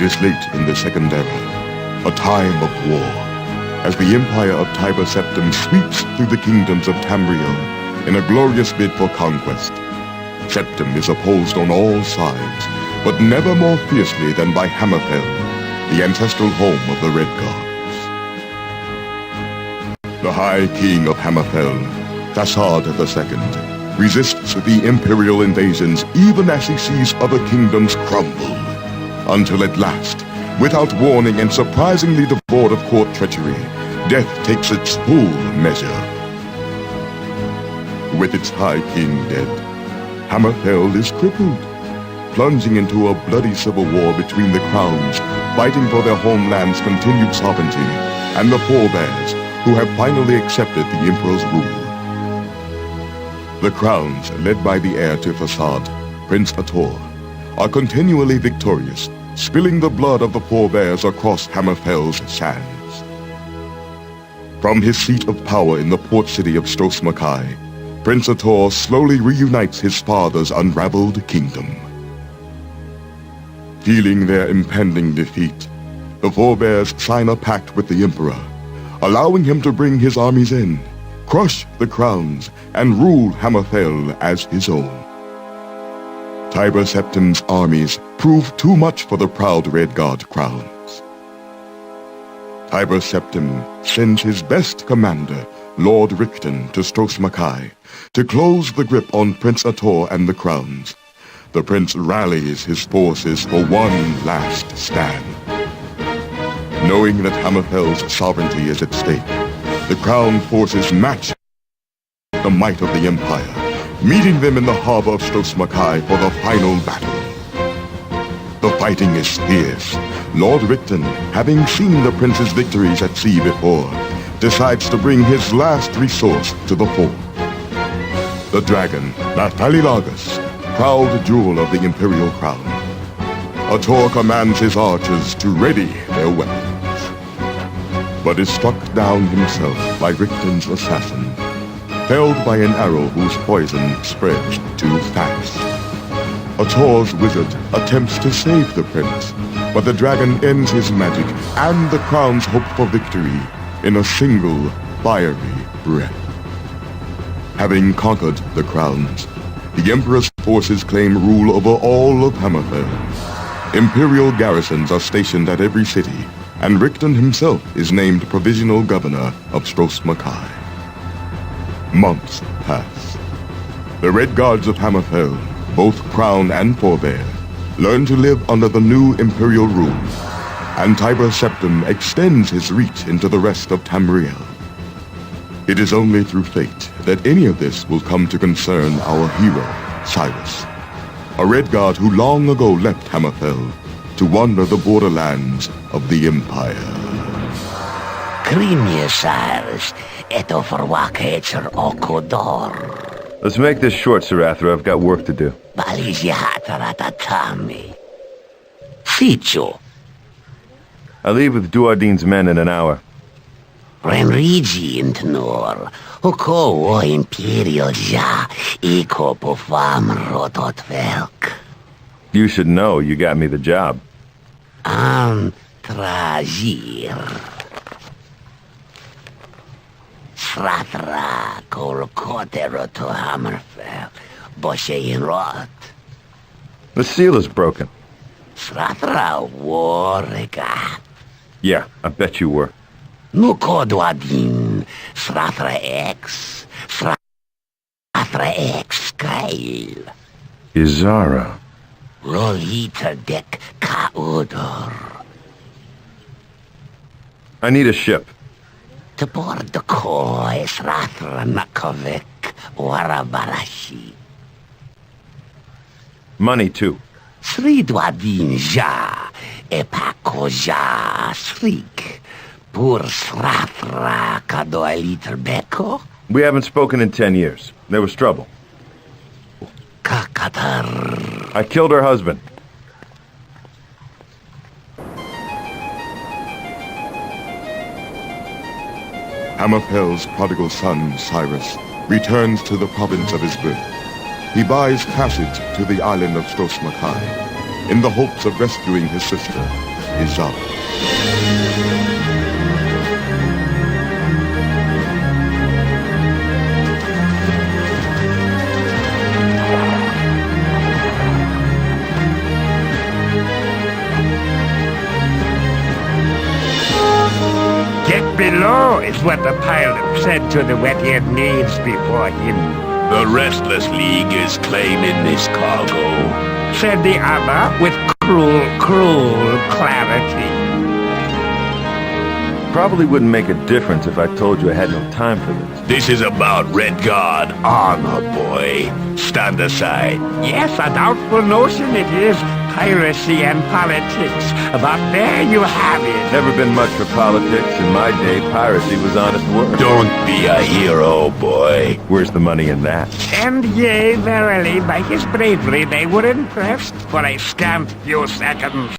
It is late in the Second Era, a time of war, as the empire of Tiber Septim sweeps through the kingdoms of Tamriel in a glorious bid for conquest. Septim is opposed on all sides, but never more fiercely than by Hammerfell, the ancestral home of the Redguards. The High King of Hammerfell, Thasard II, resists the imperial invasions even as he sees other kingdoms crumble, until at last, without warning and surprisingly devoid of court treachery, death takes its full measure. With its High King dead, Hammerfell is crippled, plunging into a bloody civil war between the crowns, fighting for their homeland's continued sovereignty, and the forebears, who have finally accepted the Emperor's rule. The crowns, led by the heir to Thasard, Prince Ator, are continually victorious, spilling the blood of the forebears across Hammerfell's sands. From his seat of power in the port city of Stros M'Kai, Prince Ator slowly reunites his father's unraveled kingdom. Feeling their impending defeat, the forebears sign a pact with the Emperor, allowing him to bring his armies in, crush the crowns, and rule Hammerfell as his own. Tiber Septim's armies prove too much for the proud Redguard crowns. Tiber Septim sends his best commander, Lord Richten, to Stros M'Kai to close the grip on Prince Ator and the crowns. The prince rallies his forces for one last stand. Knowing that Hammerfell's sovereignty is at stake, the crown forces match the might of the Empire, meeting them in the harbor of Stros M'Kai for the final battle. The fighting is fierce. Lord Richten, having seen the prince's victories at sea before, decides to bring his last resource to the fore. The dragon, Nathalilagus, proud jewel of the imperial crown. Ator commands his archers to ready their weapons, but is struck down himself by Richten's assassin, felled by an arrow whose poison spreads too fast. Ator's wizard attempts to save the prince, but the dragon ends his magic and the crown's hope for victory in a single fiery breath. Having conquered the crowns, the Emperor's forces claim rule over all of Hammerfell. Imperial garrisons are stationed at every city, and Richten himself is named provisional governor of Stros M'Kai. Months pass. The Redguards of Hammerfell, both crown and forebear, learn to live under the new imperial rule, and Tiber Septim extends his reach into the rest of Tamriel. It is only through fate that any of this will come to concern our hero, Cyrus, a Redguard who long ago left Hammerfell to wander the borderlands of the Empire. Krimje, Cyrus, eto verwakecher okodor. Let's make this short, Sarathra. I've got work to do. Balizyahataratatami. Sicho. I leave with Duardin's men in an hour. Renrigi intnor. Oko o imperial ja. Iko pofam rotot velk. You should know you got me the job. Tragir. Sratra kol kotero to Hammerfell. Boshe in rot. The seal is broken. Sratra warregat. Yeah, I bet you were. Nuko Duardin. Sratra X. Sratra X Kail. Izara. Rolita dek kaudor. I need a ship. To board the koi Sratra Nakovik Warabarashi. Money, too. Sri Duardin ja. Epako ja srik. Pur Sratra kadoeliter beko. We haven't spoken in 10 years. There was trouble. Kakatar. I killed her husband. Hammerfell's prodigal son, Cyrus, returns to the province of his birth. He buys passage to the island of Stros M'Kai in the hopes of rescuing his sister is up. Get below is what the pilot said to the wet-eared knaves before him. The Restless League is claiming this cargo, Said the other with cruel clarity. Probably wouldn't make a difference if I told you I had no time for this. This is about Redguard armor, boy. Stand aside. Yes, a doubtful notion it is. Piracy and politics. But there you have it. Never been much for politics. In my day, piracy was honest work. Don't be a hero, boy. Where's the money in that? And yea, verily, by his bravery they were impressed for a scant few seconds.